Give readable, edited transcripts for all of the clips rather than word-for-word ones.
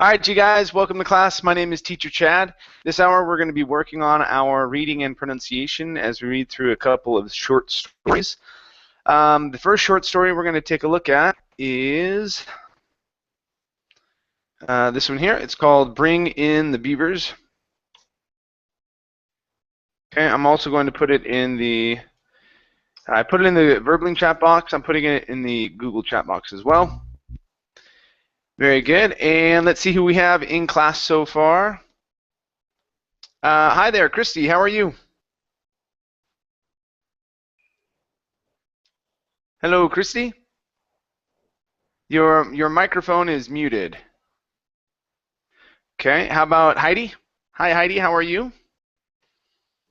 All right, you guys, welcome to class. My name is Teacher Chad. This hour we're going to be working on our reading and pronunciation as we read through a couple of short stories. The first short story we're going to take a look at is this one here. It's called Bring in the Beavers. Okay, I'm also going to put it in the I put it in the Verbling chat box. I'm putting it in the Google chat box as well. Very good. And let's see who we have in class so far. Hi there, Christy. How are you? Hello, Christy. Your microphone is muted. Okay. How about Heidi? Hi, Heidi. How are you?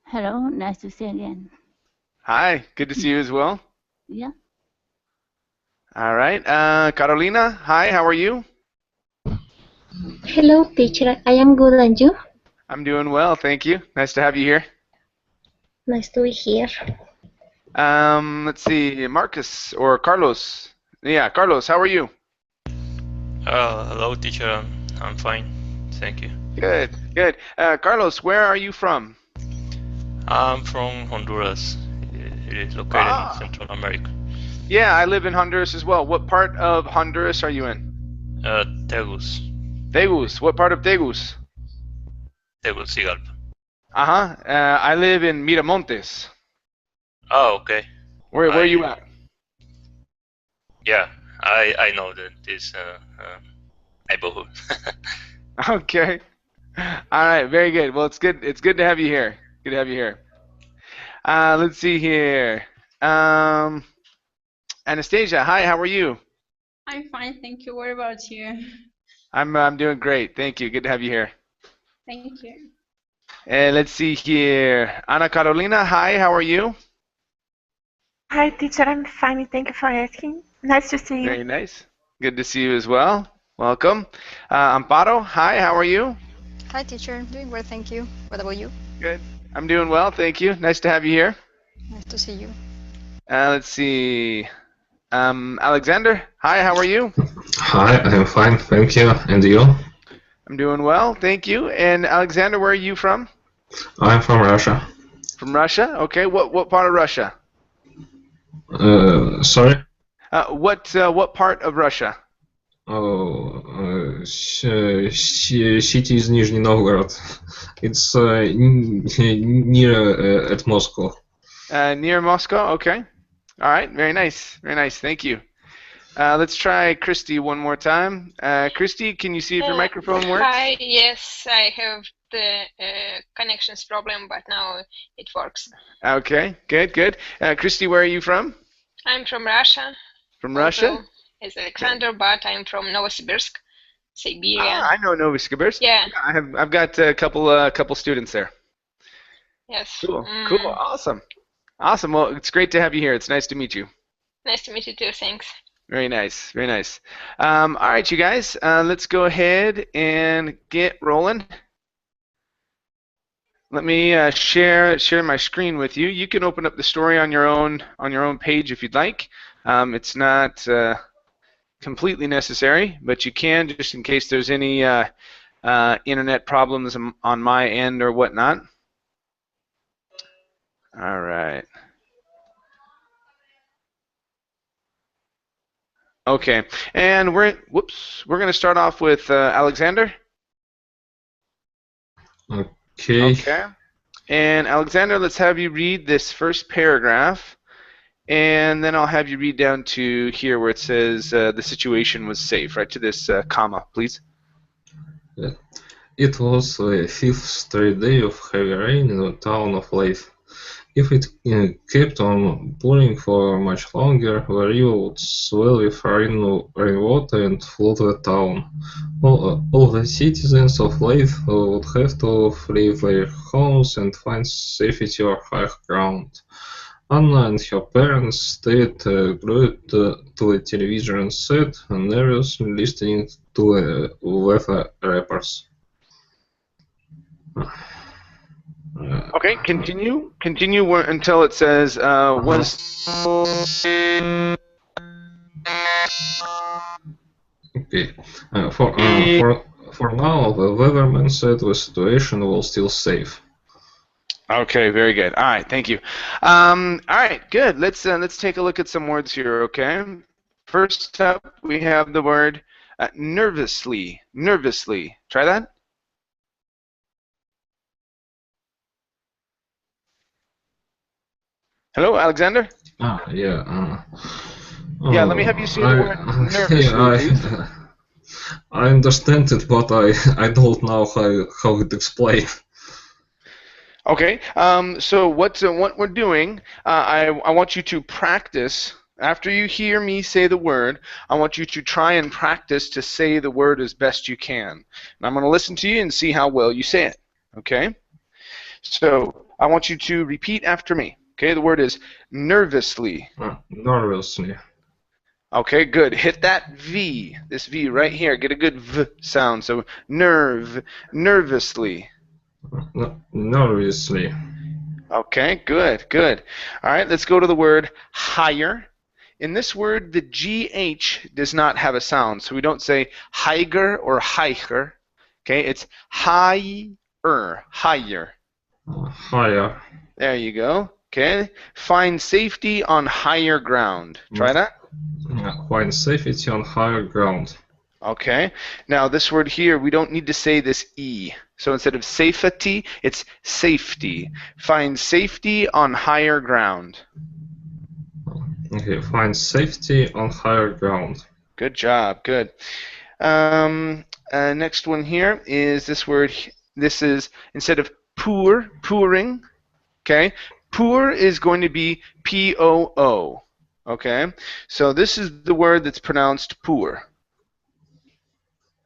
Hello. Nice to see you again. Hi. Good to see you as well. Yeah. All right. Catalina. Hi. How are you? Hello, teacher. I am good, and you? I'm doing well, thank you. Nice to have you here. Nice to be here. Let's see, Marcus or Carlos. Yeah, Carlos, how are you? Hello, teacher. I'm fine. Thank you. Good, good. Carlos, where are you from? I'm from Honduras. It is located in Central America. Yeah, I live in Honduras as well. What part of Honduras are you in? Tegus. Tegus. What part of Tegus? Tegucigalpa. I live in Miramontes. Oh, okay. Where are you at? Yeah, I know that this neighborhood. Okay. All right, very good. Well, it's good. It's good to have you here. Good to have you here. Let's see here. Anastasia, hi. How are you? I'm fine, thank you. What about you? I'm doing great. Thank you. Good to have you here. Thank you. And let's see here. Ana Carolina, hi. How are you? Hi, teacher. I'm fine. Thank you for asking. Nice to see you. Very nice. Good to see you as well. Welcome. Amparo, hi. How are you? Hi, teacher. Doing well, thank you. What about you? Good. I'm doing well. Thank you. Nice to have you here. Nice to see you. Let's see. Alexander, hi. How are you? Hi, I'm fine, thank you. And you? I'm doing well, thank you. And Alexander, where are you from? I'm from Russia. From Russia? Okay. What part of Russia? Sorry? What part of Russia? Oh, city is Nizhny Novgorod. It's near at Moscow. Near Moscow? Okay. All right. Very nice. Very nice. Thank you. Let's try Christy one more time. Christy, can you see if your microphone works? Hi, yes, I have the connections problem, but now it works. Okay, good, good. Christy, where are you from? I'm from Russia. From Russia? As Alexander, but I'm from Novosibirsk, Siberia. I know Novosibirsk. Yeah. I've got a couple students there. Yes. Cool, cool, awesome. Awesome. Well, it's great to have you here. It's nice to meet you. Nice to meet you too. Thanks. Very nice, very nice. All right, you guys, let's go ahead and get rolling. Let me share my screen with you. You can open up the story on your own page if you'd like. It's not completely necessary, but you can just in case there's any internet problems on my end or whatnot. All right. Okay, and we're going to start off with Alexander. Okay. Okay. And Alexander, let's have you read this first paragraph, and then I'll have you read down to here where it says the situation was safe, right to this comma, please. Yeah. It was the fifth straight day of heavy rain in the town of Leith. If it kept on pouring for much longer, the river would swell with rainwater and flood the town. All the citizens of Leith would have to leave their homes and find safety or higher ground. Anna and her parents stayed glued to the television set, nervously listening to the weather reports. Okay, continue until it says was. Okay. For now, the weatherman said the situation will still safe. Okay, very good. All right, thank you. All right, good. Let's take a look at some words here. Okay. First up, we have the word nervously. Nervously. Try that. Hello, Alexander. Yeah. Yeah, let me have you say the word nervously, please. I understand it, but I don't know how it explain. Okay. So what we're doing? I want you to practice. After you hear me say the word, I want you to try and practice to say the word as best you can. And I'm going to listen to you and see how well you say it. Okay? So I want you to repeat after me. Okay? The word is nervously. Nervously. Okay, good. Hit that V. This V right here. Get a good V sound. So nervously. Nervously. Okay, good, good. All right, let's go to the word higher. In this word, the GH does not have a sound, so we don't say higher or higher. Okay, it's higher, higher. Higher. There you go. Okay, find safety on higher ground. Try that. Find safety on higher ground. Okay, now this word here, we don't need to say this E. So instead of safety, it's safety. Find safety on higher ground. Okay, find safety on higher ground. Good job, good. Next one here is this word. This is instead of pouring, okay? Pour is going to be P-O-O, okay? So this is the word that's pronounced pour.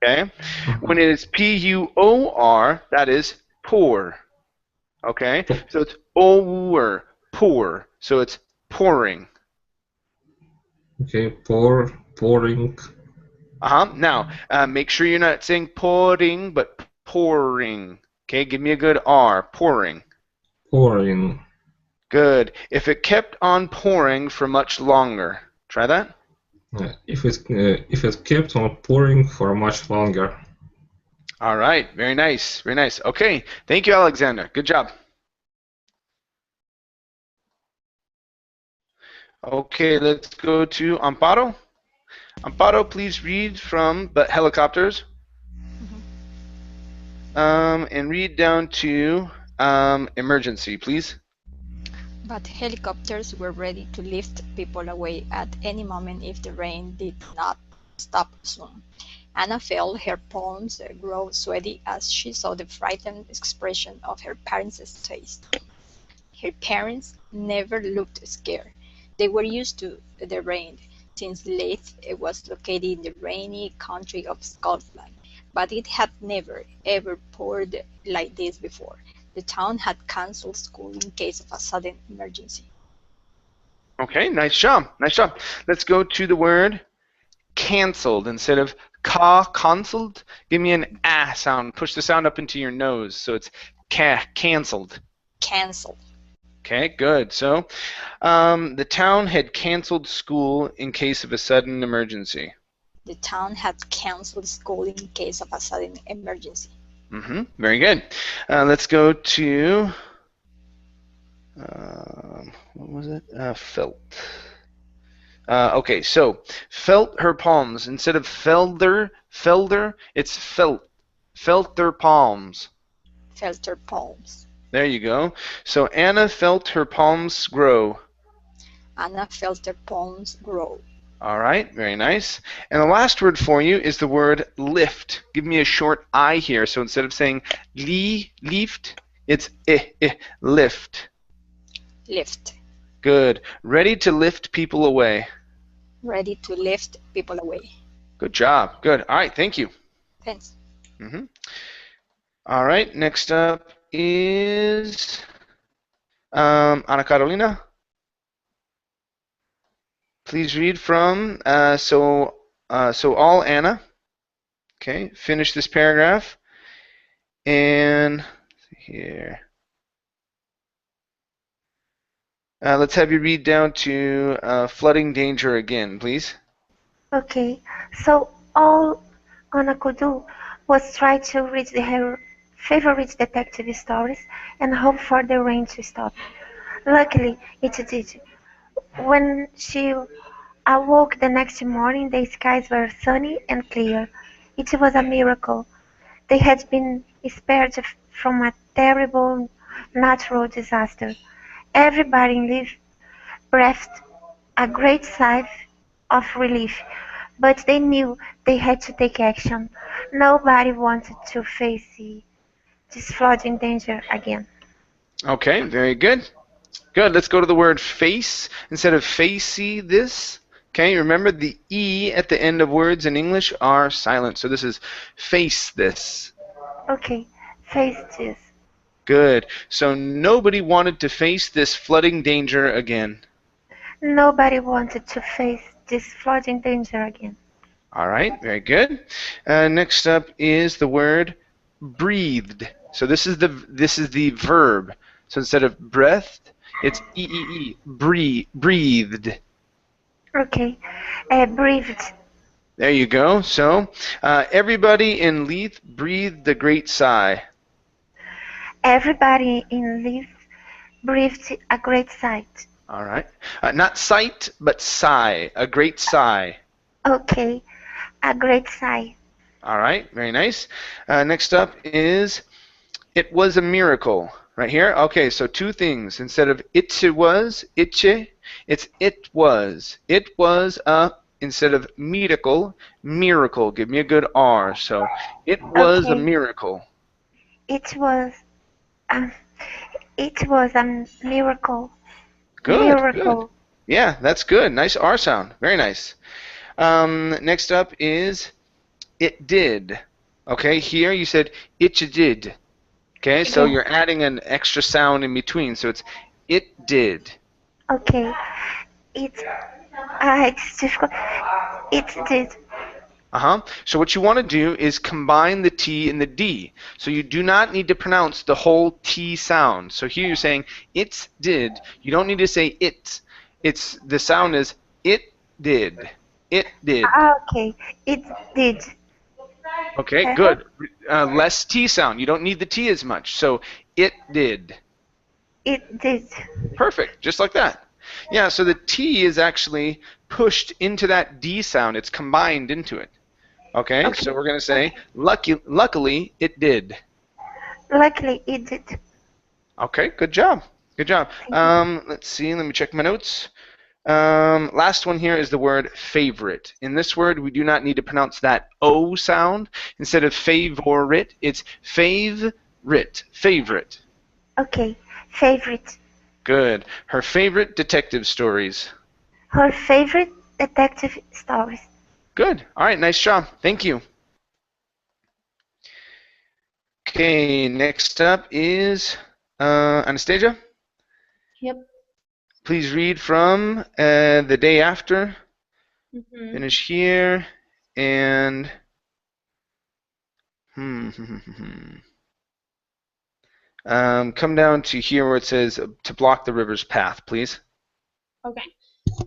Okay? When it is P-U-O-R, that is pour. Okay? So it's over, pour. So it's pouring. Okay, pouring. Now, make sure you're not saying pouring, but pouring. Okay? Give me a good R. Pouring. Pouring. Good. If it kept on pouring for much longer. Try that. If it kept on pouring for much longer. All right. Very nice. Very nice. Okay. Thank you, Alexander. Good job. Okay, let's go to Amparo. Amparo, please read from But Helicopters. And read down to emergency, please. But helicopters were ready to lift people away at any moment if the rain did not stop soon. Anna felt her palms grow sweaty as she saw the frightened expression of her parents' face. Her parents never looked scared. They were used to the rain, since Leith was located in the rainy country of Scotland. But it had never, ever poured like this before. The town had cancelled school in case of a sudden emergency. Okay, nice job. Nice job. Let's go to the word canceled. Instead of cancelled, give me an ah sound. Push the sound up into your nose. So it's canceled. Cancelled. Okay, good. So the town had canceled school in case of a sudden emergency. The town had cancelled school in case of a sudden emergency. Very good. Let's go to what was it? Felt. Okay, so felt her palms. Instead of felder, it's felt. Felt their palms. Felt her palms. There you go. So Anna felt her palms grow. Anna felt her palms grow. All right, very nice. And the last word for you is the word lift. Give me a short I here. So instead of saying lift, it's lift. Lift. Good. Ready to lift people away. Ready to lift people away. Good job. Good. All right, thank you. Thanks. All right, next up is Ana Carolina. Please read from so all Anna. Okay, finish this paragraph. And here. Let's have you read down to flooding danger again, please. Okay, so all Anna could do was try to read her favorite detective stories and hope for the rain to stop. Luckily, it did. When she awoke the next morning, the skies were sunny and clear. It was a miracle. They had been spared from a terrible natural disaster. Everybody in Liv breathed a great sigh of relief, but they knew they had to take action. Nobody wanted to face this flooding danger again. Okay, very good. Good. Let's go to the word face instead of facey this. Okay, remember the E at the end of words in English are silent. So this is face this. Okay, face this. Good. So nobody wanted to face this flooding danger again. Nobody wanted to face this flooding danger again. All right, very good. Next up is the word breathed. So this is the verb. So instead of breathed, it's E. Breathed. Okay, breathed. There you go. So everybody in Leith breathed a great sigh. Everybody in Liv breathed a great sigh. All right. Not sight, but sigh. A great sigh. Okay, a great sigh. All right. Very nice. Next up is it was a miracle. Right here. Okay, so two things. Instead of it was, itche, it's it was. It was a, instead of miracle, miracle. Give me a good R. So it was a Okay. miracle. It was a, it was a miracle. Good, good. Miracle. Yeah, that's good. Nice R sound. Very nice. Next up is it did. Okay, here you said it did. Okay, so you're adding an extra sound in between, so it's it did. Okay, it's difficult. It did. So what you want to do is combine the T and the D. So you do not need to pronounce the whole T sound. So here you're saying it did. You don't need to say it. It's the sound is it did. It did. Okay, it did. Okay, good. Less T sound. You don't need the T as much. So it did. It did. Perfect. Just like that. Yeah, so the T is actually pushed into that D sound. It's combined into it. Okay, so we're going to say, luckily, it did. Luckily, it did. Okay, good job. Good job. Let's see. Let me check my notes. Last one here is the word favorite. In this word, we do not need to pronounce that O sound. Instead of favorite, it's favorite. Favorite. Okay, favorite. Good. Her favorite detective stories. Her favorite detective stories. Good. All right, nice job. Thank you. Okay, next up is Anastasia. Yep. Please read from the day after. Finish here and come down to here where it says to block the river's path, please. Okay.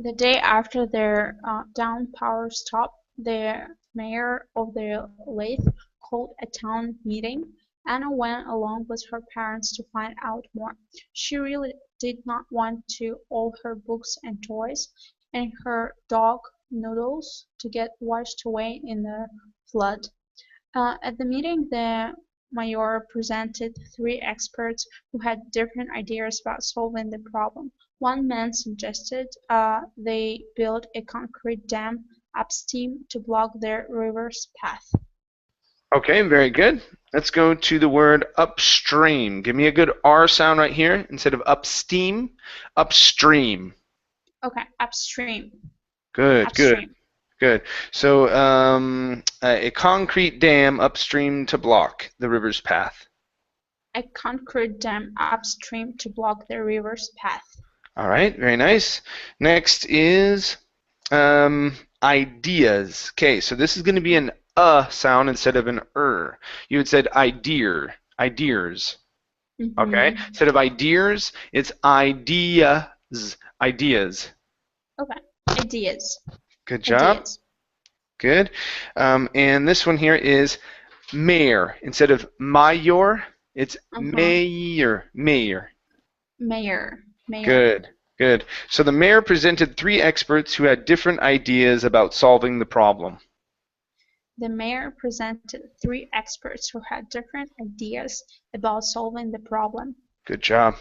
The day after their down power stop, the mayor of the Lathe called a town meeting. Anna went along with her parents to find out more. She really did not want all her books and toys and her dog Noodles to get washed away in the flood. At the meeting, the mayor presented three experts who had different ideas about solving the problem. One man suggested they build a concrete dam upstream to block the river's path. Okay, very good. Let's go to the word upstream. Give me a good R sound right here instead of upsteam. Upstream. Okay, upstream. Good, Upstream. good. So a concrete dam upstream to block the river's path. A concrete dam upstream to block the river's path. All right, very nice. Next is ideas. Okay, so this is going to be an sound instead of an You had said ideas. Okay, instead of ideas, it's ideas. Ideas. Okay, ideas. Good job. Ideas. Good. And this one here is mayor. Instead of mayor, it's Uh-huh. mayor. Mayor. Mayor. Mayor. Good. Good. So the mayor presented 3 experts who had different ideas about solving the problem. The mayor presented 3 experts who had different ideas about solving the problem. Good job.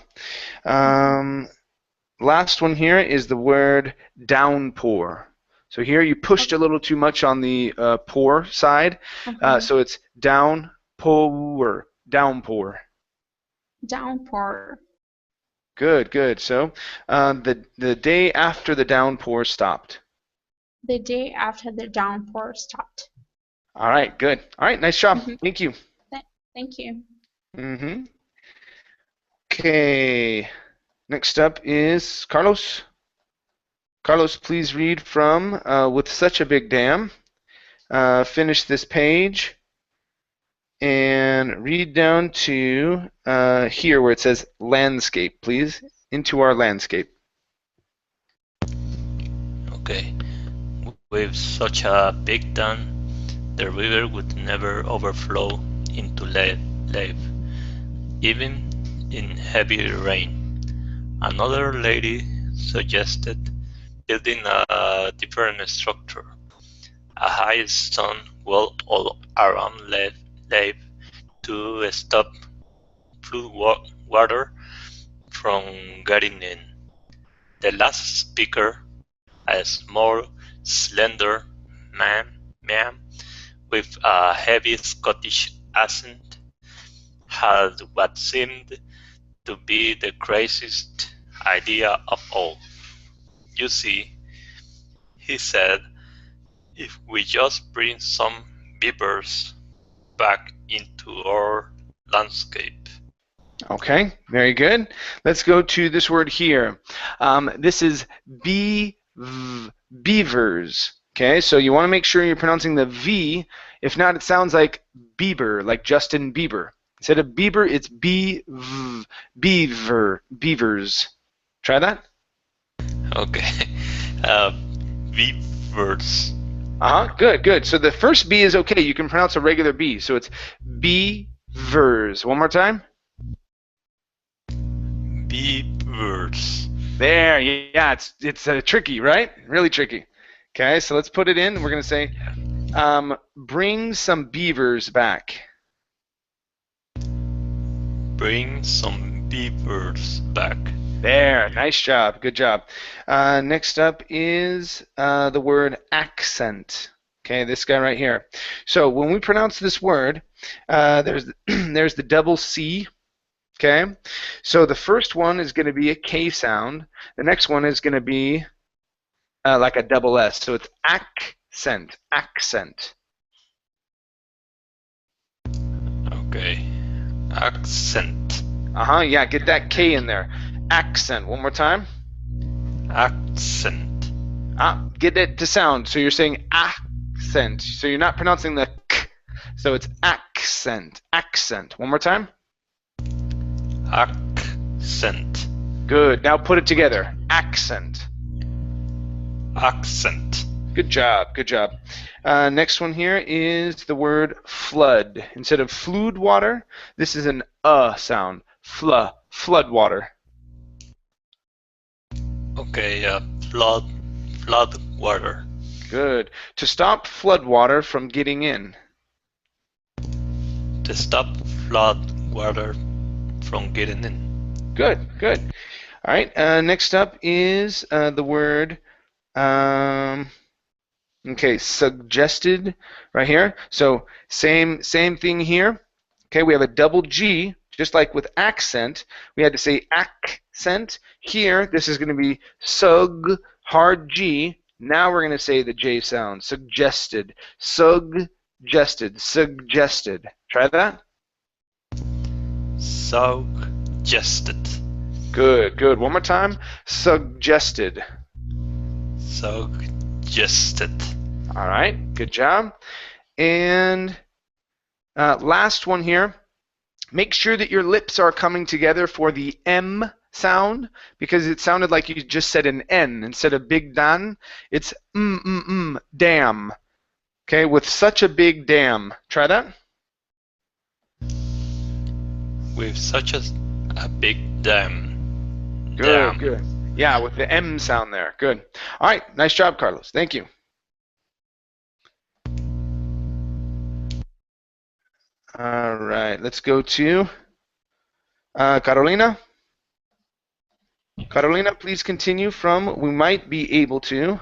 Last one here is the word downpour. So here you pushed a little too much on the pour side. So it's downpour. Downpour. Downpour. Good, good. So the day after the downpour stopped. The day after the downpour stopped. All right, good. All right, nice job. Thank you. Thank you. Okay. Next up is Carlos. Carlos, please read from With Such a Big Dam. Finish this page and read down to here where it says landscape, please. Into our landscape. Okay. With such a big dam, the river would never overflow into lake, even in heavy rain. Another lady suggested building a different structure, a high stone wall all around lake to stop flood water from getting in. The last speaker, a small, slender man with a heavy Scottish accent, had what seemed to be the craziest idea of all. You see, he said, if we just bring some beavers back into our landscape. Okay, very good. Let's go to this word here. This is beavers. Okay, so you want to make sure you're pronouncing the V. If not, it sounds like Bieber, like Justin Bieber. Instead of Bieber, it's beavers. Try that. Okay. Beavers. Good, good. So the first B is okay. You can pronounce a regular B. So it's beavers. One more time. Beavers. There, yeah, it's tricky, right? Really tricky. Okay, so let's put it in. We're going to say, bring some beavers back. Bring some beavers back. There, nice job, good job. Next up is the word accent. Okay, this guy right here. So when we pronounce this word, there's the double C. Okay, so the first one is going to be a K sound. The next one is going to be like a double S. So it's accent, accent. Okay, accent. Yeah, get that K in there. Accent. One more time. Accent. Get it to sound. So you're saying accent. So you're not pronouncing the K. So it's accent, accent. One more time. Accent. Good. Now put it together. Accent. Accent. Good job. Good job. Next one here is the word flood. Instead of flood water, this is an sound. Flood water. Okay, flood water. Good. To stop flood water from getting in. To stop flood water from getting in. Good, good. All right, next up is the word, okay, suggested right here. So same thing here. Okay, we have a double G, just like with accent. We had to say accent. Here, this is going to be hard G. Now we're going to say the J sound. Suggested, suggested, suggested. Try that. Suggested. Good, good. One more time. Suggested. Suggested. All right, good job. And last one here. Make sure that your lips are coming together for the M sound, because it sounded like you just said an N instead of big dan. It's dam. Okay, with such a big dam. Try that. With such a big dam. Good, good. Yeah, with the M sound there. Good. All right, nice job, Carlos. Thank you. All right, let's go to Carolina. Carolina, please continue from we might be able to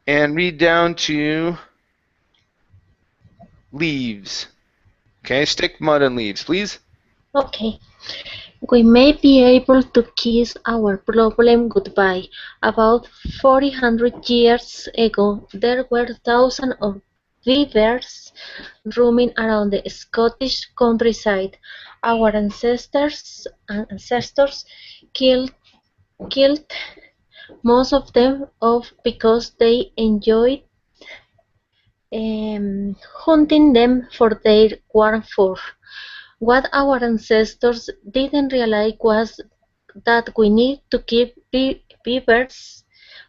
and read down to leaves. Okay, stick, mud, and leaves, please. Okay. We may be able to kiss our problem goodbye. About 400 years ago, there were thousands of beavers roaming around the Scottish countryside. Our ancestors killed most of them off because they enjoyed hunting them for their warm fur. What our ancestors didn't realize was that we need to keep beavers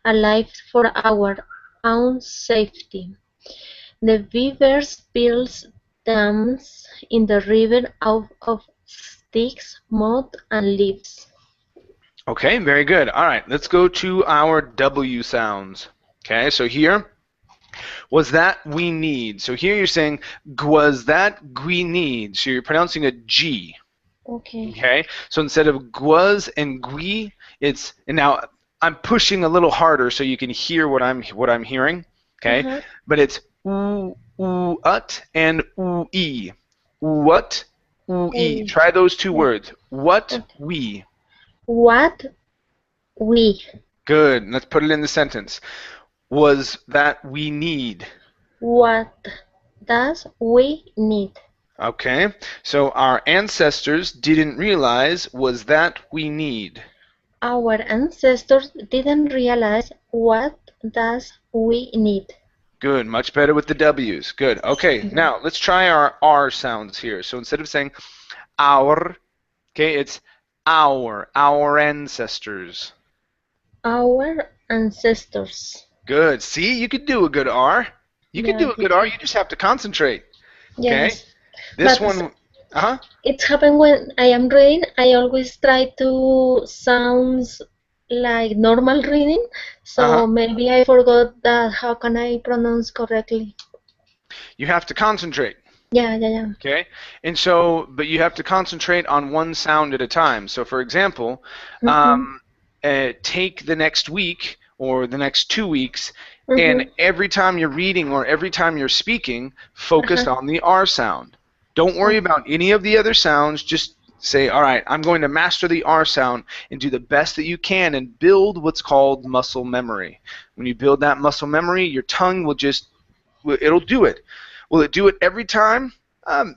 alive for our own safety. The beavers built dams in the river out of sticks, mud, and leaves. Okay, very good. All right, let's go to our W sounds. Okay, so here, was that we need. So here you're saying, was that we need. So you're pronouncing a G. Okay. Okay, so instead of gwas and gui, it's, and now I'm pushing a little harder so you can hear what I'm hearing. Okay, but it's ut and e. What e. Try those two words. What we. What we. Good. Let's put it in the sentence. Was that we need. What does we need? Okay, so our ancestors didn't realize was that we need. Our ancestors didn't realize what does we need. Good, much better with the W's. Good. Okay, now let's try our R sounds here. So instead of saying our, okay, it's our ancestors. Our ancestors. Good. See, you could do a good R. You could do a good R. You just have to concentrate. Yes. Okay. This one, It happens when I am reading. I always try to sounds like normal reading. So maybe I forgot that. How can I pronounce correctly? You have to concentrate. Yeah. Okay, and so, but you have to concentrate on one sound at a time. So, for example, take the next week or the next 2 weeks, and every time you're reading or every time you're speaking, focus on the R sound. Don't worry about any of the other sounds. Just say, all right, I'm going to master the R sound and do the best that you can and build what's called muscle memory. When you build that muscle memory, your tongue will just, it'll do it. Will it do it every time?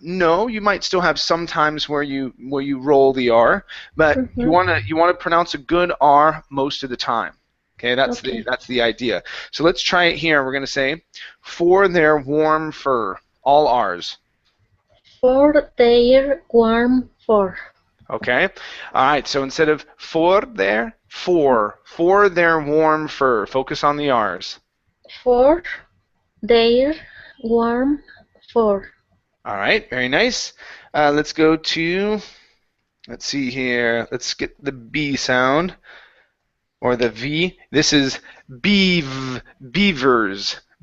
No, you might still have some times where you roll the R, but you want to pronounce a good R most of the time. Okay, that's the idea. So let's try it here. We're going to say, for their warm fur, all R's. For their warm fur. Okay, all right. So instead of for their warm fur, focus on the R's. For their warm fur. All right, very nice. Let's go to, let's see here. Let's get the B sound, or the V. This is beavers.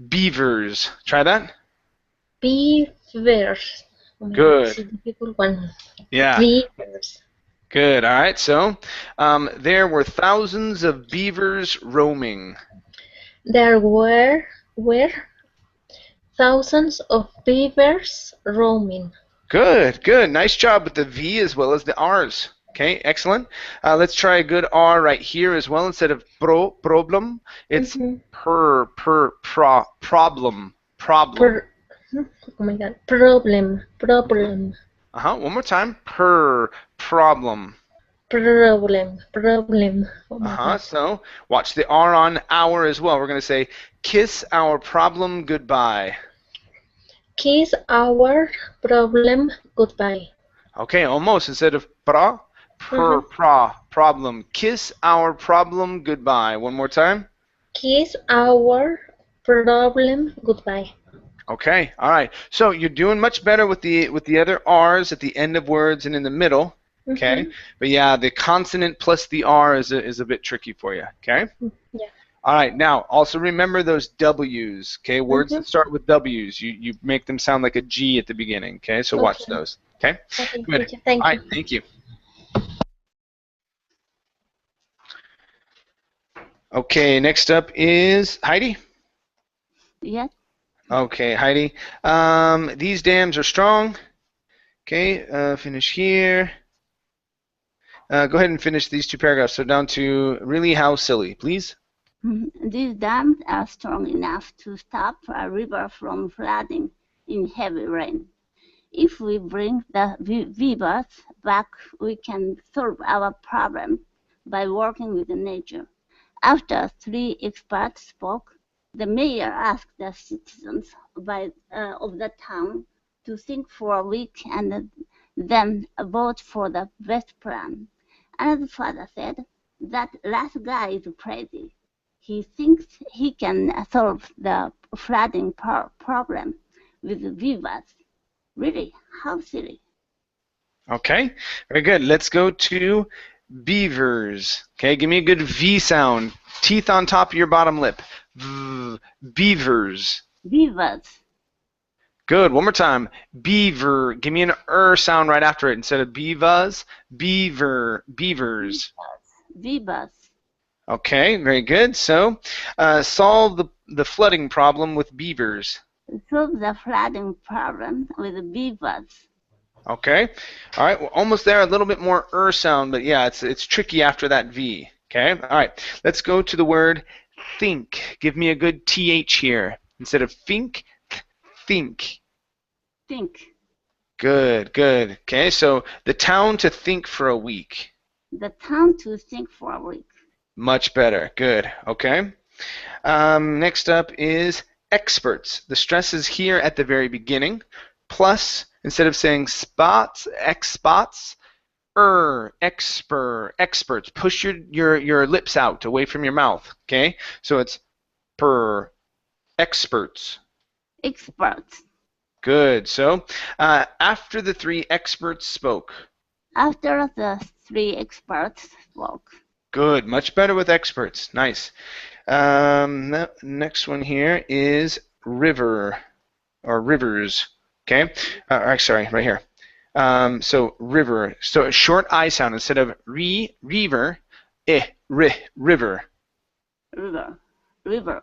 Beavers. Try that. Beavers. Good. It's a difficult one. Yeah. Beavers. Good. All right. So there were thousands of beavers roaming. There were thousands of beavers roaming. Good. Good. Nice job with the V as well as the R's. Okay. Excellent. Let's try a good R right here as well. Instead of problem, it's problem. Oh my God. Problem. One more time. Problem. Problem. Oh So watch the R on our as well. We're going to say, kiss our problem goodbye. Kiss our problem goodbye. Okay, almost. Instead of problem. Kiss our problem goodbye. One more time. Kiss our problem goodbye. Okay, all right. So you're doing much better with the other R's at the end of words and in the middle. Okay, but yeah, the consonant plus the R is a bit tricky for you. Okay. Yeah. All right. Now, also remember those W's. Okay, words that start with W's. You make them sound like a G at the beginning. Okay, so watch Okay. those. Okay. Okay, Good. teacher. Thank All you. right. Thank you. Okay. Next up is Heidi. Yes. Okay, Heidi. These dams are strong. Okay, finish here. Go ahead and finish these two paragraphs. So down to really how silly, please. These dams are strong enough to stop a river from flooding in heavy rain. If we bring the weavers back, we can solve our problem by working with nature. After 3 experts spoke, the mayor asked the citizens of the town to think for a week and then vote for the best plan. And the father said, "That last guy is crazy. He thinks he can solve the flooding problem with weavers. Really, how silly." Okay, very good. Let's go to beavers. Okay, give me a good V sound. Teeth on top of your bottom lip. Beavers. Beavers. Good. One more time. Beaver. Give me an sound right after it instead of beavers. Beaver. Beavers. Beavers. Okay, very good. So, solve the flooding problem with beavers. Solve the flooding problem with beavers. Okay. All right. We're almost there. A little bit more sound, but yeah, it's tricky after that V. Okay. All right. Let's go to the word think. Give me a good TH here. Instead of think, think. Think. Good, good. Okay, so the town to think for a week. The town to think for a week. Much better. Good. Okay. Next up is experts. The stress is here at the very beginning. Plus, instead of saying spots, experts, experts. Push your lips out away from your mouth. Okay, so it's experts. Experts. Good. So, after the 3 experts spoke. After the 3 experts spoke. Good. Much better with experts. Nice. Next one here is river or rivers. Okay. Sorry, right here. So river. So a short I sound instead of river, river. River. River.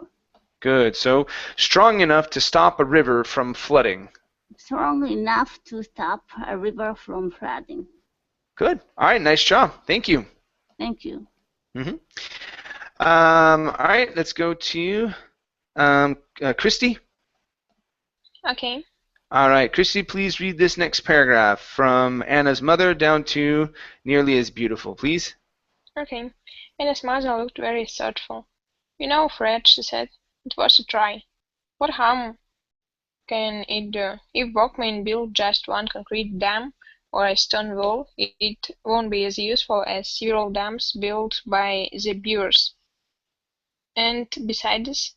Good. So strong enough to stop a river from flooding. Strong enough to stop a river from flooding. Good. All right. Nice job. Thank you. Thank you. All right. Let's go to Christy. Okay. All right. Christy, please read this next paragraph from Anna's mother down to nearly as beautiful, please. Okay. Anna's mother looked very thoughtful. "You know, Fred," she said, "it was a try. What harm can it do? If workmen build just one concrete dam or a stone wall, it won't be as useful as several dams built by the beavers. And besides,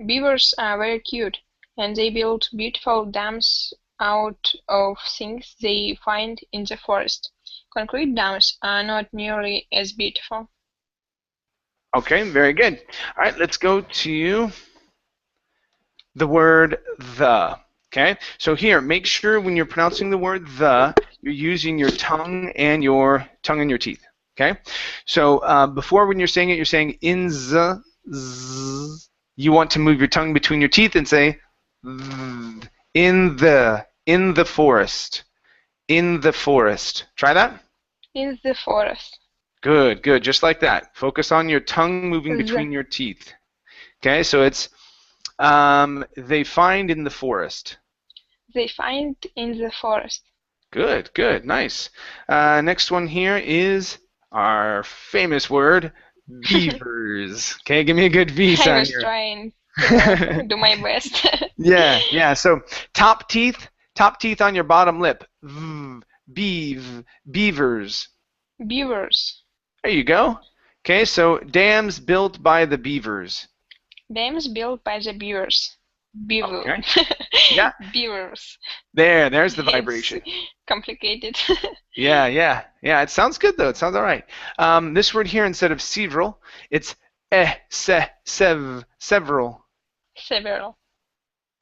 beavers are very cute, and they build beautiful dams out of things they find in the forest. Concrete dams are not nearly as beautiful." Okay, very good. All right, let's go to the word the. Okay, so here, make sure when you're pronouncing the word the, you're using your tongue and your teeth. Okay, so before when you're saying it, you're saying in the z. You want to move your tongue between your teeth and say in the forest. In the forest. Try that. In the forest. Good, good. Just like that. Focus on your tongue moving between your teeth. Okay, so it's they find in the forest. They find in the forest. Good, good. Nice. Next one here is our famous word, beavers. Okay, give me a good V sound I was here. trying to do my best. Yeah. So top teeth on your bottom lip. Beavers. Beavers. There you go. Okay, so dams built by the beavers. Dams built by the beavers. Beaver. Okay. Yeah. Beavers. There's the vibration. It's complicated. Yeah. It sounds good though. It sounds all right. This word here, instead of several, it's several. Several.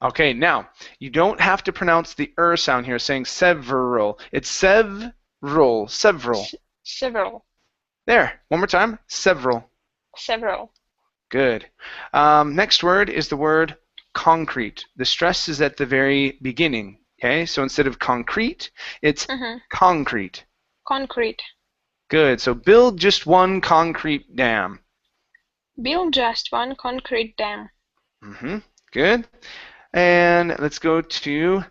Okay, now you don't have to pronounce the sound here, saying several. It's several. Several. There. One more time. Several. Several. Good. Next word is the word concrete. The stress is at the very beginning. Okay, so instead of concrete, it's concrete. Concrete. Good. So build just one concrete dam. Build just one concrete dam. Good. And let's go to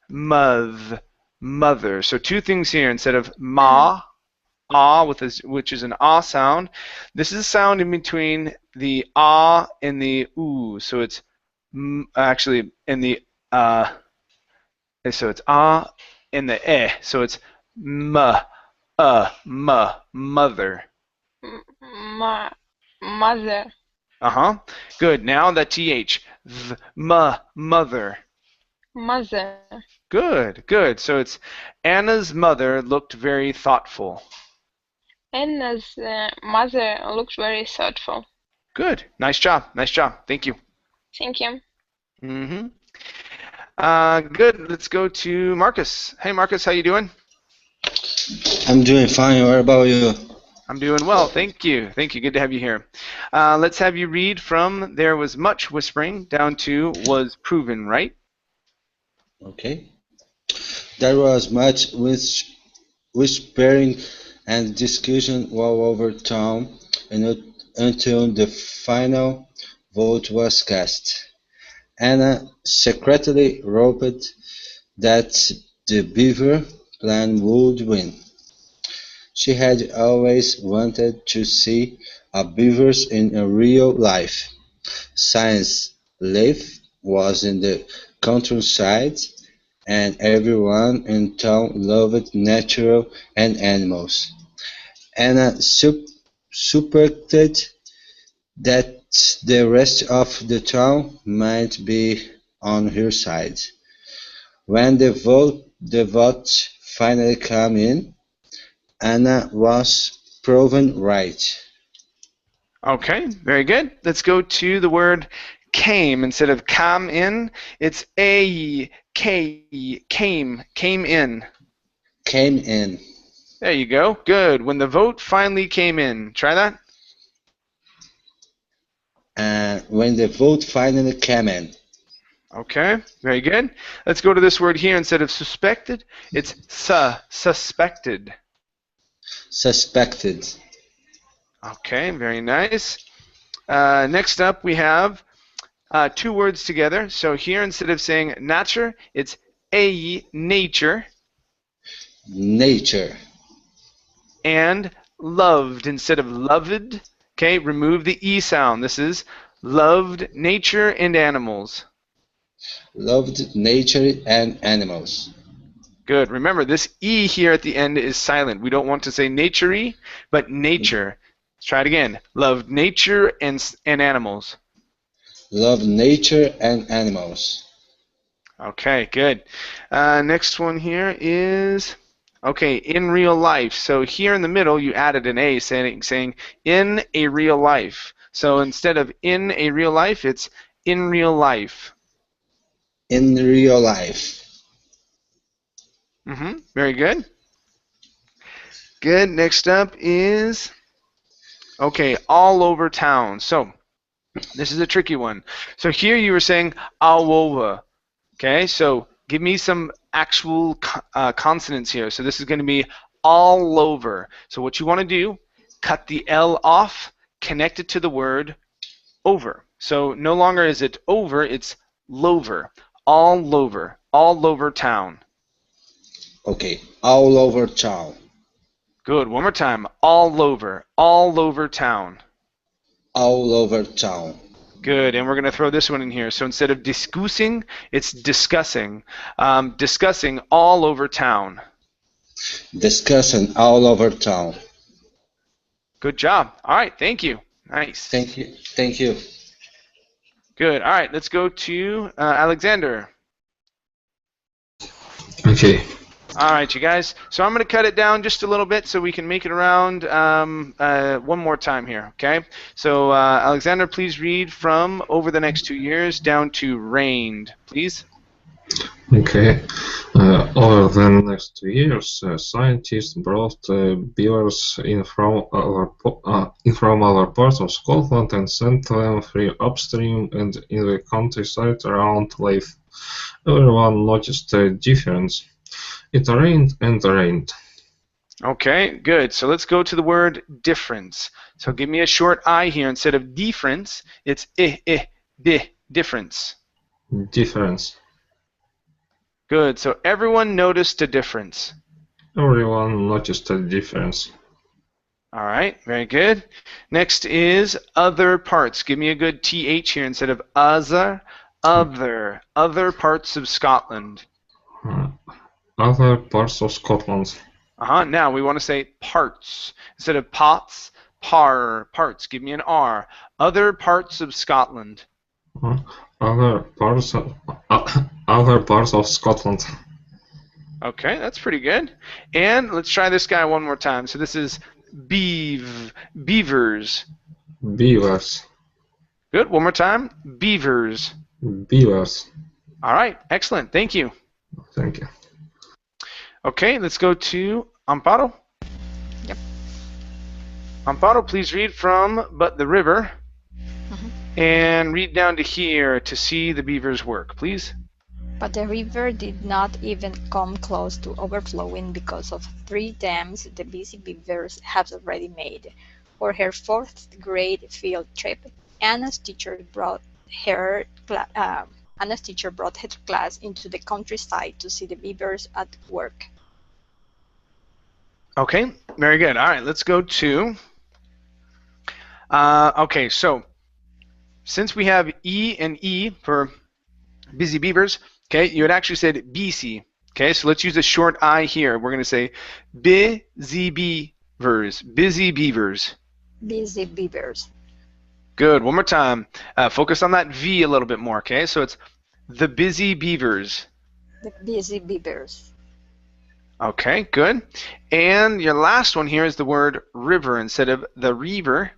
mother. So two things here. Instead of ma, which is an ah sound, this is a sound in between the ah and the oo. So it's actually in the so it's ah and the eh. So it's mother. Mother. Good. Now the th. Mother. Mother. Good. So it's Anna's mother looked very thoughtful. Anna's mother looked very thoughtful. Good. Nice job. Thank you. Thank you. Good. Let's go to Marcus. Hey, Marcus, how you doing? I'm doing fine. What about you? I'm doing well. Thank you. Good to have you here. Let's have you read from there was much whispering down to was proven, right? Okay. There was much whispering and discussion all over town until the final vote was cast. Anna secretly hoped that the beaver plan would win. She had always wanted to see a beavers in a real life, since life was in the countryside and everyone in town loved nature and animals. Anna suspected that the rest of the town might be on her side. When the vote finally came in, Anna was proven right. Okay, very good. Let's go to the word came. Instead of come in, it's came in. Came in. There you go. Good. When the vote finally came in. Try that. When the vote finally came in. Okay, very good. Let's go to this word here. Instead of suspected, it's suspected. Suspected. Okay, very nice. Next up, we have two words together. So here, instead of saying nature, it's nature. Nature. And loved instead of loved. Okay, remove the E sound. This is loved nature and animals. Loved nature and animals. Good. Remember, this E here at the end is silent. We don't want to say nature-y, but nature. Let's try it again. Loved nature and animals. Love nature and animals. Okay, good. Next one here is, okay, in real life. So here in the middle, you added an A saying in a real life. So instead of in a real life, it's in real life. In real life. Very good. Good. Next up is, okay, all over town. So this is a tricky one. So here you were saying all over. Okay, so give me some actual consonants here. So this is going to be all over. So what you want to do, cut the L off, connect it to the word over. So no longer is it over, it's lover. All over town. Okay, all over town. Good. One more time. All over town. All over town. Good. And we're going to throw this one in here. So instead of discussing, it's discussing. Discussing all over town. Discussing all over town. Good job. All right. Thank you. Nice. Thank you. Good. All right, let's go to Alexander. Okay. All right, you guys. So I'm going to cut it down just a little bit so we can make it around one more time here, okay? So Alexander, please read from over the next 2 years down to reigned, please. Okay. Over the next 2 years, scientists brought beavers in from other parts of Scotland and sent them free upstream and in the countryside around Leith. Everyone noticed a difference. It rained and rained. Okay, good. So let's go to the word difference. So give me a short I here. Instead of difference, it's difference. Difference. Good. So everyone noticed a difference. Everyone noticed a difference. All right, very good. Next is other parts. Give me a good TH here instead of other. Other parts of Scotland. Other parts of Scotland. Now we want to say parts. Instead of pots, parts. Give me an R. Other parts of Scotland. Other parts of Scotland. Okay, that's pretty good. And let's try this guy one more time. So this is beavers. Beavers. Good. One more time. Beavers. Beavers. All right. Excellent. Thank you. Thank you. Okay, let's go to Amparo. Yep. Amparo, please read from But the River. And read down to here to see the beavers work, please. But the river did not even come close to overflowing because of 3 dams the busy beavers have already made. For her 4th grade field trip, Anna's teacher brought her class into the countryside to see the beavers at work. Okay, very good. All right, let's go to... okay, so since we have E and E for busy beavers, okay, you had actually said BC. Okay, so let's use a short I here. We're going to say busy beavers. Busy beavers. Busy beavers. Good. One more time. Focus on that V a little bit more, okay? So it's the busy beavers. The busy beavers. Okay, good. And your last one here is the word river instead of the river.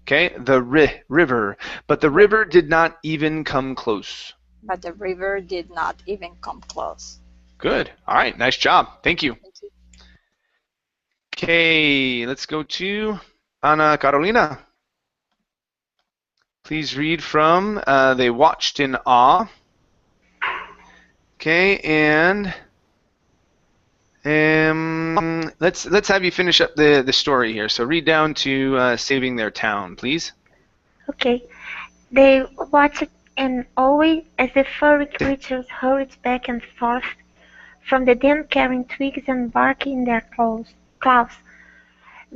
Okay, the river. But the river did not even come close. But the river did not even come close. Good. All right, nice job. Thank you. Thank you. Okay, let's go to Ana Carolina. Please read from They Watched in Awe. Okay, and let's have you finish up the story here. So read down to saving their town, please. Okay. They watched in awe as the furry creatures hurried back and forth from the den carrying twigs and bark in their claws.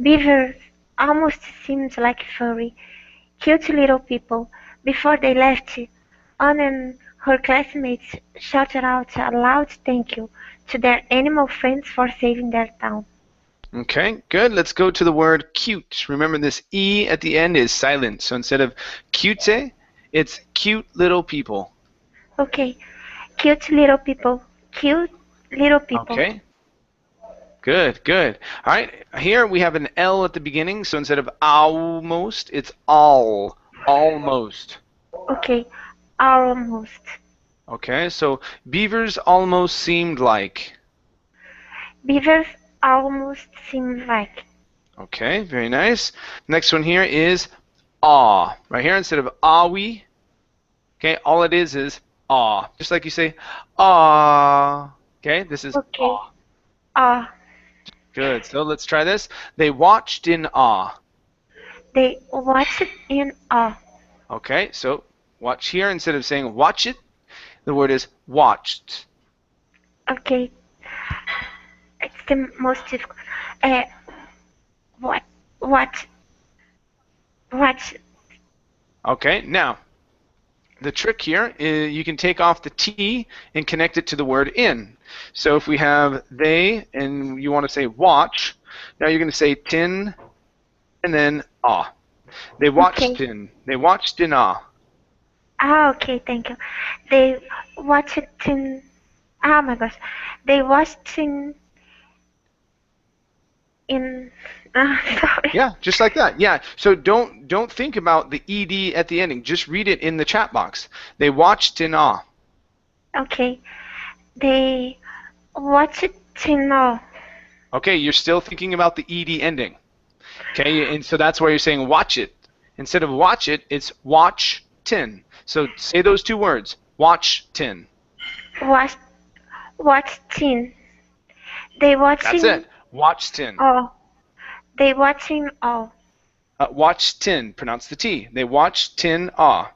Beavers almost seemed like furry, cute little people. Before they left, Anna and her classmates shouted out a loud thank you to their animal friends for saving their town. Okay, good. Let's go to the word cute. Remember this E at the end is silent. So instead of cute, it's cute little people. Okay. Cute little people. Cute little people. Okay. Good, good. All right, here we have an L at the beginning. So instead of almost, it's all. Almost. Okay. Almost. Okay, so beavers almost seemed like. Beavers almost seemed like. Okay, very nice. Next one here is awe. Right here, instead of awe, okay, all it is awe. Just like you say, awe. Okay, this is awe. Good, so let's try this. They watched in awe. They watched in awe. Okay, so watch here, instead of saying watch it, the word is watched. Okay. It's the most difficult. Watch. Okay, now, the trick here is you can take off the T and connect it to the word in. So if we have they and you want to say watch, now you're going to say tin and then awe. They watched in. They watched in awe. Ah, okay, thank you. They watched in. Oh my gosh, they watched in. Sorry. Yeah, just like that. Yeah. So don't think about the ed at the ending. Just read it in the chat box. They watched in awe. Okay, they watched in awe. Okay, you're still thinking about the ed ending. Okay, and so that's why you're saying watch it. Instead of watch it, it's watch tin. So say those two words. Watch tin. Watching. They That's watching. it. Watch tin. Oh, they watching all. Watch tin. Pronounce the T. They watch tin awe.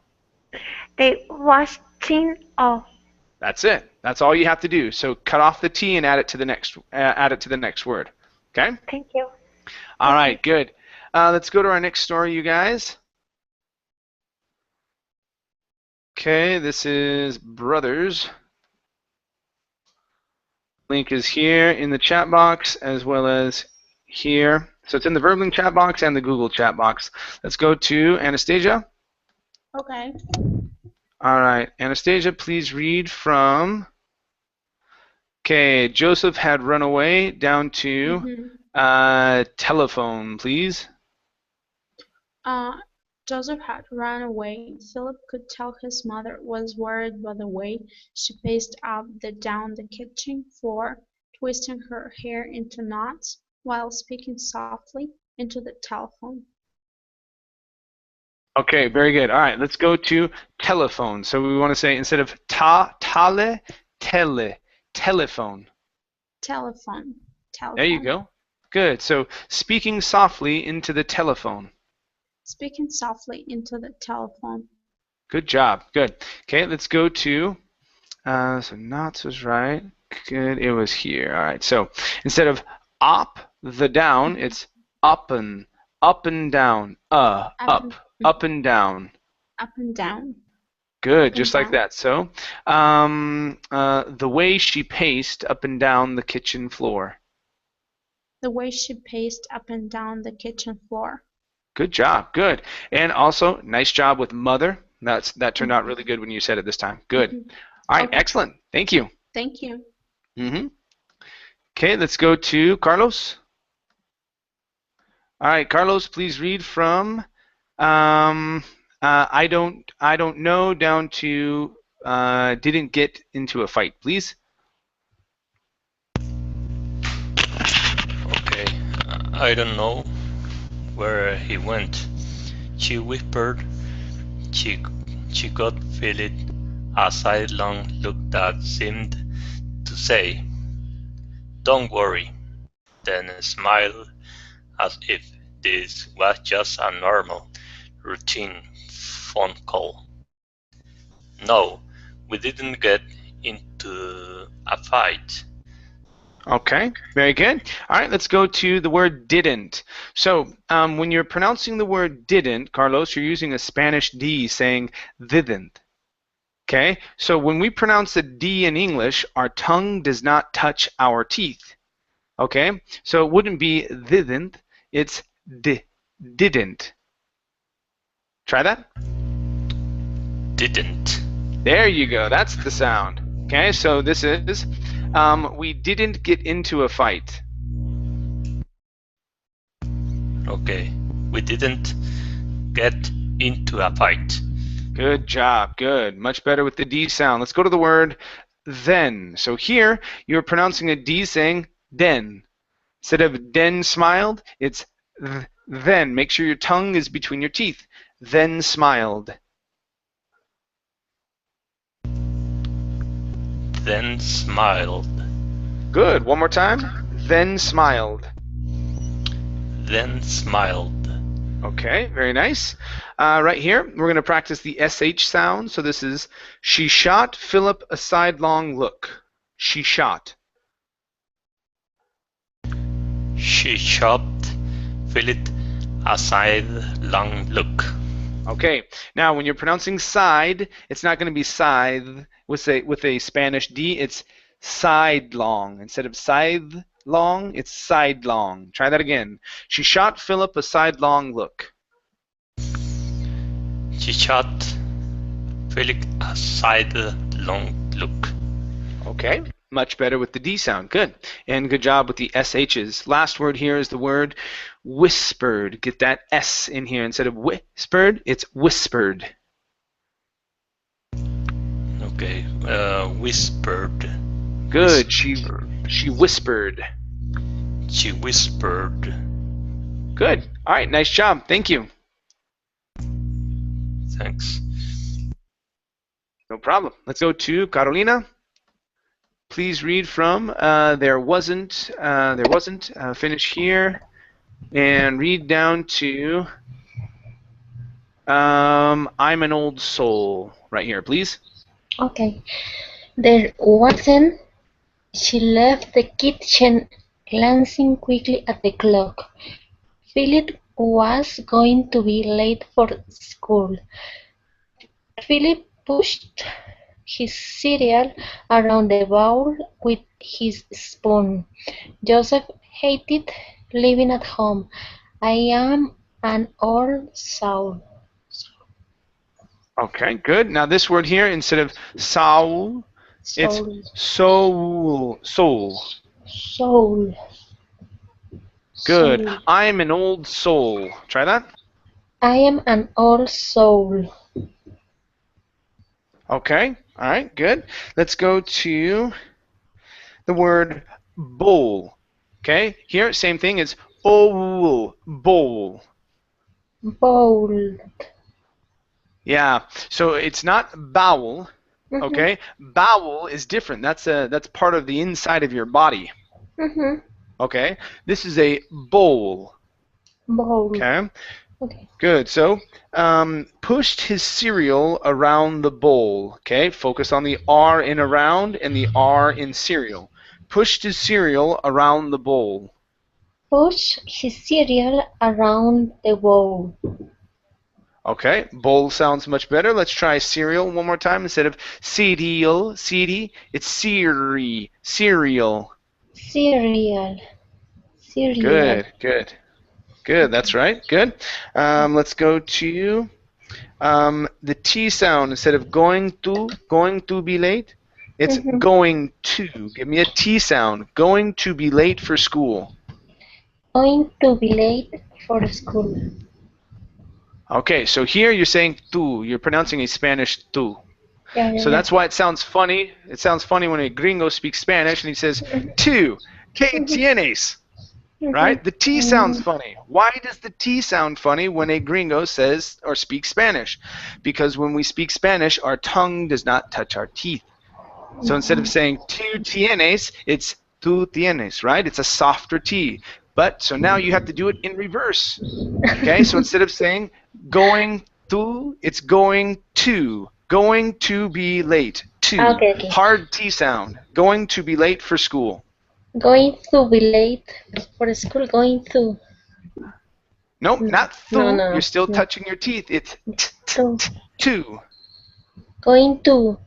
They watching all. That's it. That's all you have to do. So cut off the T and add it to the next word. Okay? Thank you. All right, good. Let's go to our next story, you guys. Okay, this is Brothers. Link is here in the chat box as well as here. So it's in the Verbling chat box and the Google chat box. Let's go to Anastasia. Okay. All right, Anastasia, please read from. Okay, Joseph had run away down to telephone, please. Joseph had run away. Philip could tell his mother was worried by the way she paced up and down the kitchen floor, twisting her hair into knots while speaking softly into the telephone. Okay, very good. All right, let's go to telephone. So we want to say instead of tele, telephone. Telephone. There you go. Good. So speaking softly into the telephone. Speaking softly into the telephone. Good job. Good. Okay, let's go to, so knots was right. Good. It was here. All right. So instead of up the down, it's up and down. Up and down. Up and down. Good. Just like that. So the way she paced up and down the kitchen floor. The way she paced up and down the kitchen floor. Good job. Good. And also, nice job with mother. That turned out really good when you said it this time. Good. All right. Okay. Excellent. Thank you. Thank you. Okay. Let's go to Carlos. All right, Carlos. Please read from I don't know down to didn't get into a fight, please. Okay. I don't know where he went. She whispered. She got Philip a sidelong look that seemed to say, "Don't worry," then smiled as if this was just a normal, routine phone call. No, we didn't get into a fight. Okay, very good. All right, let's go to the word didn't. So when you're pronouncing the word didn't, Carlos, you're using a Spanish D saying didn't. Okay, so when we pronounce the D in English, our tongue does not touch our teeth. Okay, so it wouldn't be didn't, it's didn't. Try that. Didn't. There you go, that's the sound. Okay, so this is we didn't get into a fight. Okay, we didn't get into a fight. Good job, good. Much better with the D sound. Let's go to the word then. So here, you're pronouncing a D saying den. Instead of den smiled, it's then. Make sure your tongue is between your teeth. Then smiled. Then smiled. Good. One more time. Then smiled. Then smiled. Okay, very nice. Right here, we're going to practice the SH sound. So this is, she shot Philip a sidelong look. She shot. She shot Philip a sidelong look. Okay, now when you're pronouncing side, it's not going to be scythe with a Spanish D. It's sidelong. Instead of scythe long, it's sidelong. Try that again. She shot Philip a sidelong look. She shot Felix a sidelong look. Okay, much better with the D sound. Good. And good job with the SHs. Last word here is the word whispered. Get that S in here. Instead of whispered, it's whispered. Okay, whispered. Good. Whispered. She whispered. She whispered. Good. All right, nice job. Thank you. Thanks. No problem. Let's go to Catalina. Please read from there wasn't, finish here, and read down to I'm an old soul right here, please. Okay. There wasn't. She left the kitchen, glancing quickly at the clock. Philip was going to be late for school. Philip pushed his cereal around the bowl with his spoon. Joseph hated living at home. I am an old soul. Okay, good. Now this word here, instead of soul, it's soul. Soul. Soul. Good. Soul. I'm an old soul. Try that. I am an old soul. Okay. All right, good. Let's go to the word bowl. Okay, here, same thing. It's owl, bowl. Bowl. Yeah, so it's not bowel. Okay, bowel is different. That's part of the inside of your body. Okay, this is a bowl. Bowl. Okay. Okay. Good. So, pushed his cereal around the bowl. Okay, focus on the R in around and the R in cereal. Pushed his cereal around the bowl. Push his cereal around the bowl. Okay, bowl sounds much better. Let's try cereal one more time. Instead of cereal, it's cereal. Cereal. Cereal. Good. That's right. Good. Let's go to the T sound. Instead of going to be late, it's going to. Give me a T sound. Going to be late for school. Going to be late for school. Okay, so here you're saying tú. You're pronouncing a Spanish tú. Yeah. That's why it sounds funny. It sounds funny when a gringo speaks Spanish and he says tú. ¿Qué tienes? Right? The T sounds funny. Why does the T sound funny when a gringo says or speaks Spanish? Because when we speak Spanish, our tongue does not touch our teeth. So instead of saying tú tienes, it's tú tienes, right? It's a softer T. But so now you have to do it in reverse. Okay? So instead of saying going to, it's going to. Going to be late. To. Okay. Hard T sound. Going to be late for school. Going to be late for school. Going to. Nope, not thu. No, You're still touching your teeth. It's to. Going to.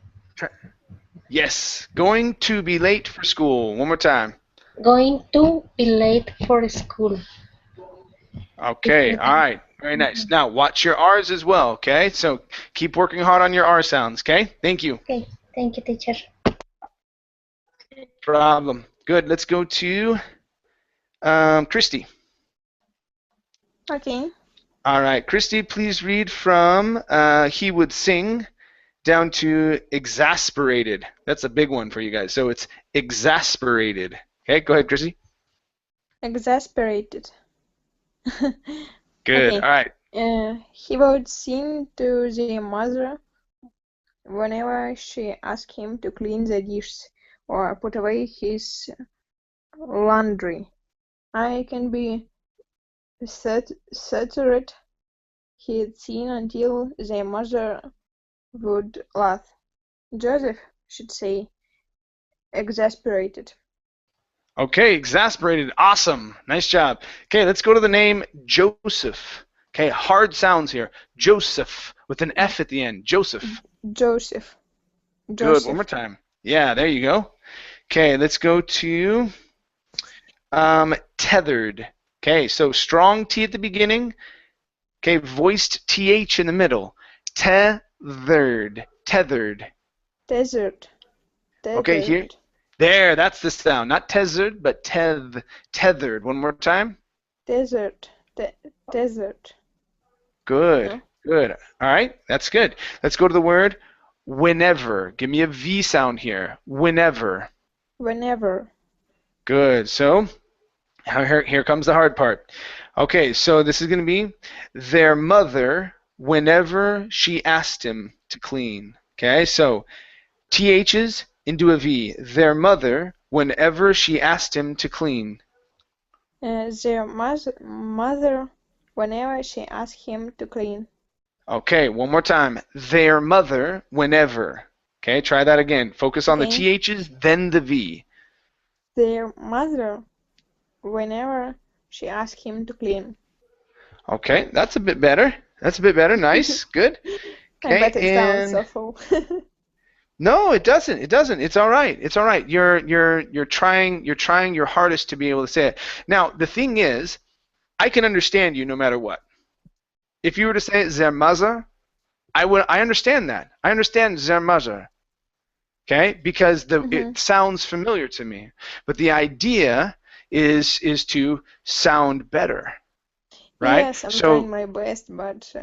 Yes. Going to be late for school. One more time. Going to be late for school. Okay, all right. Very nice. Now, watch your R's as well, okay? So keep working hard on your R sounds, okay? Thank you. Okay, thank you, teacher. No problem. Good. Let's go to Christy. Okay. All right. Christy, please read from he would sing down to exasperated. That's a big one for you guys. So it's exasperated. Okay, go ahead, Chrissy. Exasperated. Good. Okay. All right. He would sing to the mother whenever she asked him to clean the dishes or put away his laundry. I can be certain he'd sing until the mother would laugh. Joseph should say exasperated. Okay, exasperated. Awesome. Nice job. Okay, let's go to the name Joseph. Okay, hard sounds here. Joseph with an F at the end. Joseph. Joseph. Good. One more time. Yeah, there you go. Okay, let's go to tethered. Okay, so strong T at the beginning. Okay, voiced TH in the middle. Tethered. tethered? Desert. Okay, here. Desert. There, that's the sound. Not tethered, but tethered. One more time. Desert. Desert. Good, No? good. All right, that's good. Let's go to the word whenever. Give me a V sound here. Whenever. Whenever. Good. So here comes the hard part. Okay, so this is going to be their mother whenever she asked him to clean. Okay, so THs into a V. Their mother whenever she asked him to clean. Their mother, whenever she asked him to clean. Okay, one more time. Their mother whenever. Okay, try that again. Focus on the Okay. THs, then the V. Their mother, whenever she asked him to clean. Okay, that's a bit better. That's a bit better. Nice, good. I bet Okay, it sounds and awful. no, it doesn't. It doesn't. It's all right. It's all right. You're trying your hardest to be able to say it. Now, the thing is, I can understand you no matter what. If you were to say their mother, I understand that. I understand their mother. Okay? Because it sounds familiar to me. But the idea is to sound better. Right? Yes, I'm So trying my best, but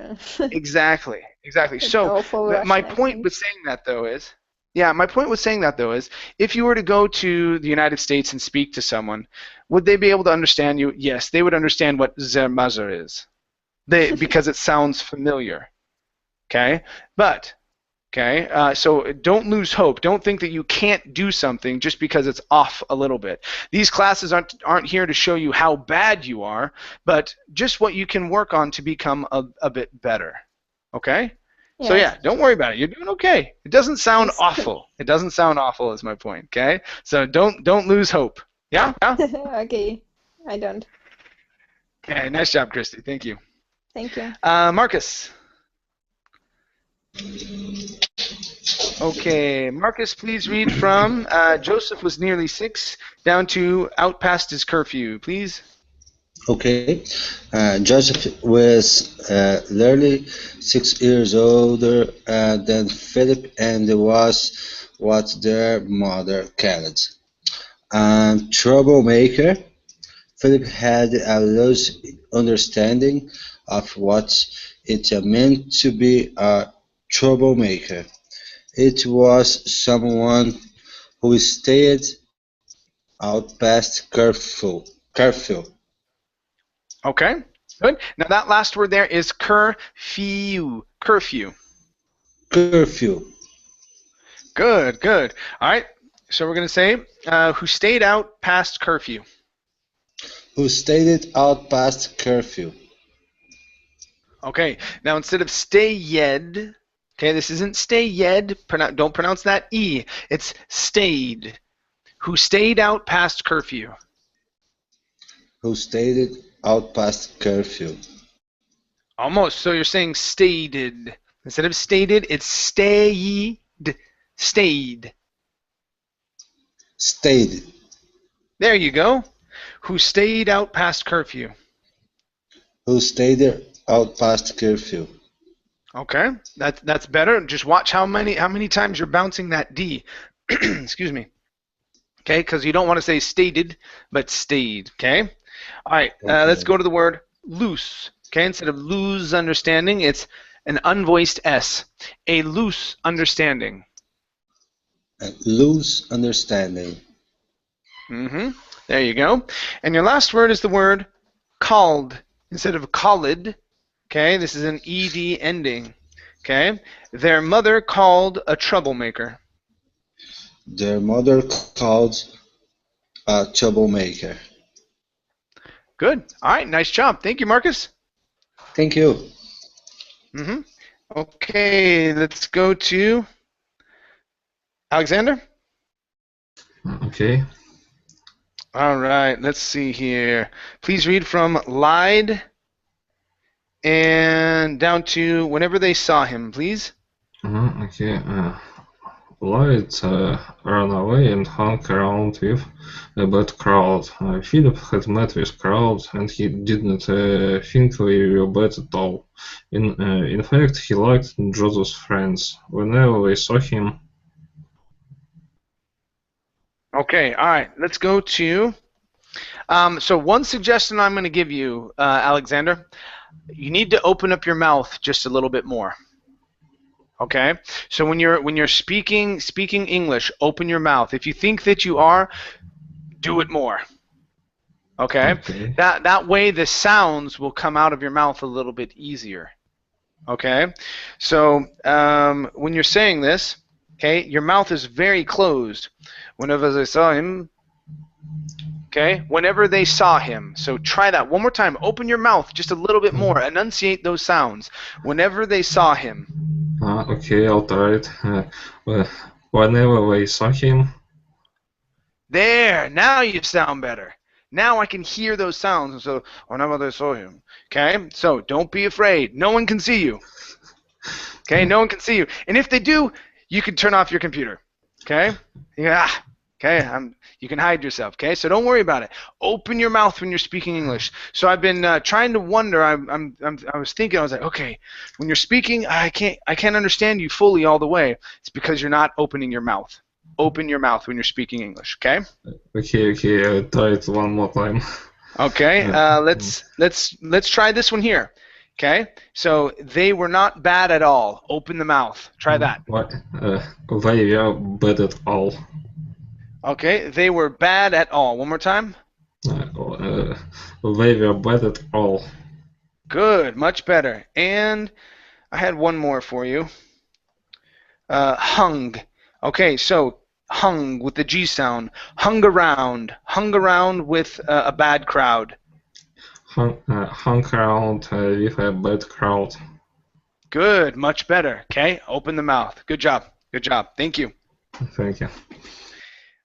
exactly. it's So awful my Russian, I point think. with saying that though is, my point with saying that though is, if you were to go to the United States and speak to someone, would they be able to understand you? Yes, they would understand what their mother is. Because it sounds familiar. Okay? But so don't lose hope. Don't think that you can't do something just because it's off a little bit. These classes aren't here to show you how bad you are, but just what you can work on to become a bit better. Okay? So Yes. don't worry about it. You're doing okay. It doesn't sound Yes. awful. It doesn't sound awful is my point, okay? So don't lose hope. Yeah? Okay, I don't. Okay, nice job, Christy. Thank you. Thank you. Marcus. Okay, Marcus, please read from Joseph was nearly 6 down to out past his curfew, please. Okay. Joseph was nearly 6 years older than Philip and was what their mother called a troublemaker. Philip had a loose understanding of what it meant to be a troublemaker. It was someone who stayed out past curfew. Okay, good. Now that last word there is curfew. Curfew. Curfew. Good. All right, so we're going to say who stayed out past curfew. Who stayed out past curfew. Okay, now instead of stayed, okay, this isn't stayed, don't pronounce that E, it's stayed. Who stayed out past curfew. Who stayed out past curfew. Almost, so you're saying stated. Instead of stated, it's stayed. Stayed. Stayed. There you go. Who stayed out past curfew. Who stayed out past curfew. Okay, that's better. Just watch how many times you're bouncing that D. Excuse me. Okay, because you don't want to say stated, but stayed. Okay. All right. Okay. Let's go to the word loose. Okay, instead of lose understanding, it's an unvoiced S. A loose understanding. A loose understanding. There you go. And your last word is the word called instead of called. Okay, this is an ED ending. Okay, their mother called a troublemaker. Their mother called a troublemaker. Good. All right, nice job. Thank you, Marcus. Thank you. Okay, let's go to Alexander. Okay. All right, let's see here. Please read from lied and down to whenever they saw him, please. Okay. Lloyd ran away and hung around with a bad crowd. Philip had met with crowd, and he didn't think they were bad at all. In fact, he liked Joseph's friends. Whenever they saw him. Okay, all right. Let's go to. So one suggestion I'm going to give you, Alexander, you need to open up your mouth just a little bit more. Okay, so when you're speaking English, open your mouth. If you think that you are, do it more. Okay, that way the sounds will come out of your mouth a little bit easier. Okay, so when you're saying this, okay, your mouth is very closed. Whenever they saw him. Okay, whenever they saw him. So try that one more time. Open your mouth just a little bit more. Enunciate those sounds. Whenever they saw him. Okay, I'll try it. Whenever they saw him. There, now you sound better. Now I can hear those sounds. So whenever they saw him. Okay, so don't be afraid. No one can see you. Okay, no one can see you. And if they do, you can turn off your computer. Okay? Yeah. Okay, you can hide yourself. Okay, so don't worry about it. Open your mouth when you're speaking English. So I've been trying to wonder. I was thinking. I was like, okay, when you're speaking, I can't understand you fully all the way. It's because you're not opening your mouth. Open your mouth when you're speaking English. Okay. Okay. I'll try it one more time. Okay. Let's try this one here. Okay. So they were not bad at all. Open the mouth. Try that. They were bad at all. Okay, they were bad at all. One more time. They were bad at all. Good, much better. And I had one more for you. Hung. Okay, so hung with the G sound. Hung around with a bad crowd. Hung around with a bad crowd. Good, much better. Okay, open the mouth. Good job. Good job. Thank you. Thank you.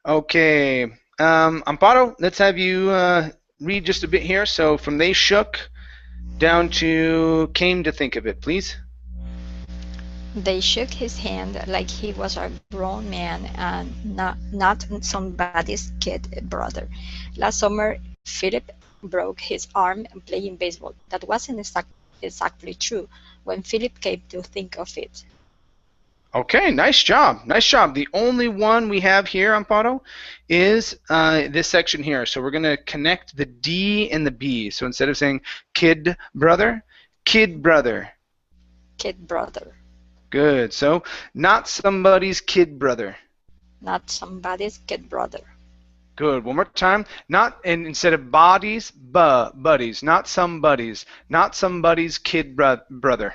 Okay, Amparo, let's have you read just a bit here. So from they shook down to came to think of it, please. They shook his hand like he was a grown man and not somebody's kid brother. Last summer, Philip broke his arm playing baseball. That wasn't exactly true when Philip came to think of it. Okay, nice job. Nice job. The only one we have here, Amparo, is this section here. So we're going to connect the D and the B. So instead of saying kid brother, kid brother. Kid brother. Good. So not somebody's kid brother. Not somebody's kid brother. Good. One more time. Not, and instead of bodies, buddies. Not somebody's. Not somebody's kid brother.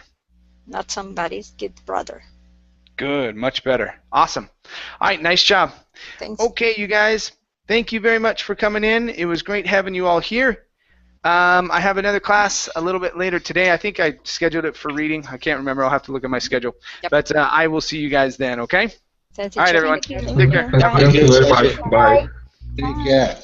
Not somebody's kid brother. Good, much better. Awesome. All right, nice job. Thanks. Okay, you guys, thank you very much for coming in. It was great having you all here. I have another class a little bit later today. I think I scheduled it for reading. I can't remember. I'll have to look at my schedule. Yep. But I will see you guys then, okay? Thank All right, everyone. you. Take care. Thank you very much. Bye. Take care.